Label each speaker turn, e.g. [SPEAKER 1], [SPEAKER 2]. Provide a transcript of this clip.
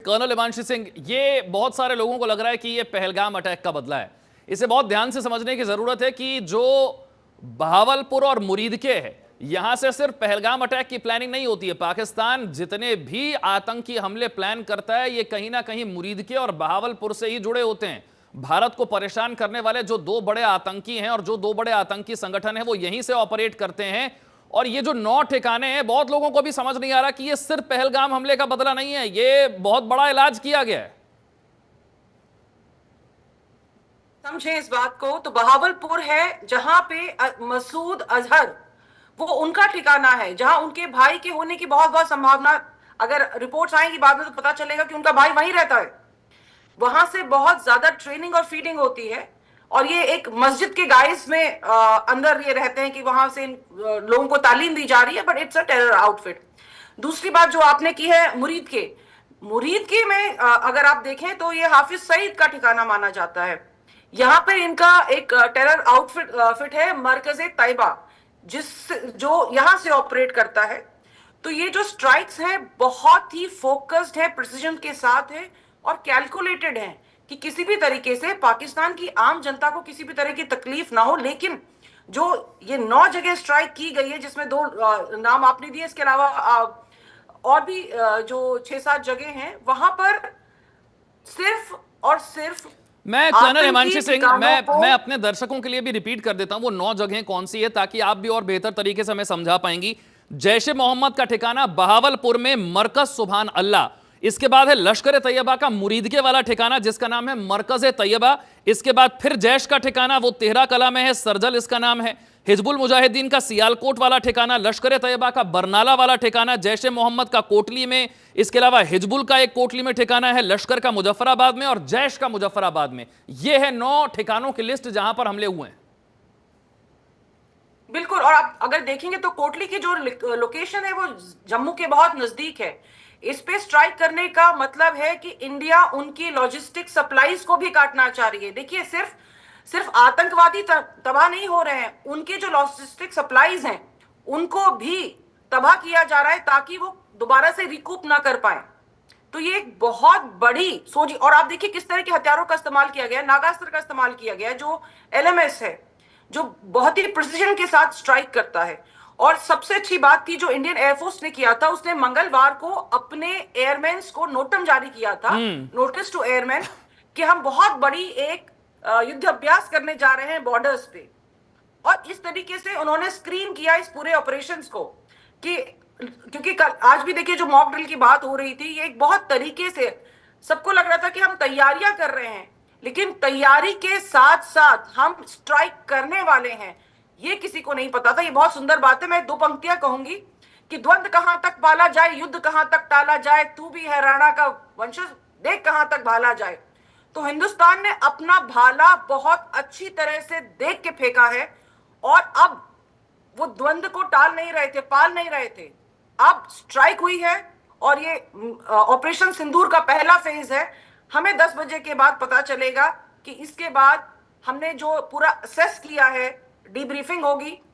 [SPEAKER 1] Colonel Himanshu Singh, ये बहुत सारे लोगों को लग रहा है कि ये पहलगाम अटैक का बदला है। इसे बहुत ध्यान से समझने की जरूरत है कि जो बहावलपुर और मुरीदके है, यहां से सिर्फ पहलगाम अटैक की प्लानिंग नहीं होती है। पाकिस्तान जितने भी आतंकी हमले प्लान करता है, ये कहीं ना कहीं मुरीदके और बहावलपुर से ही जुड़े होते हैं। भारत को परेशान करने वाले जो दो बड़े आतंकी हैं और जो दो बड़े आतंकी संगठन हैं, वो यहीं से ऑपरेट करते हैं। और ये जो 9 ठिकाने हैं, बहुत लोगों को भी समझ नहीं आ रहा कि ये सिर्फ पहलगाम हमले का बदला नहीं है, ये बहुत बड़ा इलाज किया गया है।
[SPEAKER 2] समझे इस बात को, तो बहावलपुर है जहां पे मसूद अजहर, वो उनका ठिकाना है, जहां उनके भाई के होने की बहुत बहुत संभावना, अगर रिपोर्ट्स आएंगी बाद में तो पता चलेगा कि उनका भाई वहीं रहता है। वहां से बहुत ज्यादा ट्रेनिंग और फीडिंग होती है, और ये एक मस्जिद के गाइस में अंदर ये रहते हैं कि वहां से लोगों को तालीम दी जा रही है, but it's a terror outfit. दूसरी बात जो आपने की है मुरीद के में अगर आप देखें तो ये हाफिज सईद का ठिकाना माना जाता है। यहाँ पे इनका एक टेरर आउटफिट फिट है मरकज तैयबा, जो यहां से ऑपरेट करता है। तो ये जो स्ट्राइक्स हैं बहुत ही फोकस्ड है, प्रिसीजन के साथ है और कैलकुलेटेड है कि किसी भी तरीके से पाकिस्तान की आम जनता को किसी भी तरह की तकलीफ ना हो। लेकिन जो ये 9 जगह स्ट्राइक की गई है, जिसमें 2 नाम आपने दिए, इसके अलावा और भी जो 6-7 जगह हैं, वहां पर सिर्फ और सिर्फ
[SPEAKER 1] मैं कर्नल हिमांशु
[SPEAKER 2] आतंकी
[SPEAKER 1] सिंह,
[SPEAKER 2] ठिकानों को।
[SPEAKER 1] मैं अपने दर्शकों के लिए भी रिपीट कर देता हूं वो 9 जगहें कौन सी है, ताकि आप भी और बेहतर तरीके से हमें समझा पाएंगी। जैश ए मोहम्मद का ठिकाना बहावलपुर में मरकज सुभान अल्लाह। इसके बाद है लश्कर तैयबा का मुरीदके वाला ठिकाना, जिसका नाम है मरकज तैयबा। इसके बाद फिर जैश का ठिकाना वो तेहरा कला में है, सरजल इसका नाम है। हिजबुल मुजाहिदीन का सियालकोट वाला ठिकाना, लश्कर तैयबा का बरनाला वाला ठिकाना, जैश ए मोहम्मद का कोटली में। इसके अलावा हिजबुल का एक कोटली में ठिकाना है, लश्कर का मुजफ्फराबाद में और जैश का मुजफ्फराबाद में। यह है 9 ठिकानों की लिस्ट जहां पर हमले हुए हैं।
[SPEAKER 2] बिल्कुल, और आप अगर देखेंगे तो कोटली की जो लोकेशन है वो जम्मू के बहुत नजदीक है। इस पे स्ट्राइक करने का मतलब है कि इंडिया उनकी लॉजिस्टिक सप्लाईज को भी काटना चाह रही है। देखिए, सिर्फ आतंकवादी तबाह नहीं हो रहे हैं, उनके जो लॉजिस्टिक सप्लाईज हैं उनको भी तबाह किया जा रहा है, ताकि वो दोबारा से रिकूप ना कर पाए। तो ये एक बहुत बड़ी सोच। और आप देखिए किस तरह के हथियारों का इस्तेमाल किया गया, नागास्त्र का इस्तेमाल किया गया, जो एलएमएस है, जो बहुत ही प्रिसीजन के साथ स्ट्राइक करता है। और सबसे अच्छी बात थी जो इंडियन एयरफोर्स ने किया था, उसने मंगलवार को अपने एयरमैन को नोटम जारी किया था, नोटिस टू एयरमैन, कि हम बहुत बड़ी एक युद्ध अभ्यास करने जा रहे हैं बॉर्डर्स पे। और इस तरीके से उन्होंने स्क्रीन किया इस पूरे ऑपरेशंस को, कि क्योंकि कल आज भी देखिए जो मॉक ड्रिल की बात हो रही थी, ये एक बहुत तरीके से सबको लग रहा था कि हम तैयारियां कर रहे हैं, लेकिन तैयारी के साथ साथ हम स्ट्राइक करने वाले हैं, ये किसी को नहीं पता था। ये बहुत सुंदर बात है। मैं 2 पंक्तियां कहूंगी कि द्वंद्व कहां तक पाला जाए, युद्ध कहां तक टाला जाए, तू भी है राणा का वंशज, देख कहां तक भाला जाए। तो हिंदुस्तान ने अपना भाला बहुत अच्छी तरह से देख के फेंका है, और अब वो द्वंद्व को टाल नहीं रहे थे, पाल नहीं रहे थे। अब स्ट्राइक हुई है, और ये ऑपरेशन सिंदूर का पहला फेज है। हमें 10 बजे के बाद पता चलेगा कि इसके बाद हमने जो पूरा असेस किया है, डीब्रीफिंग होगी,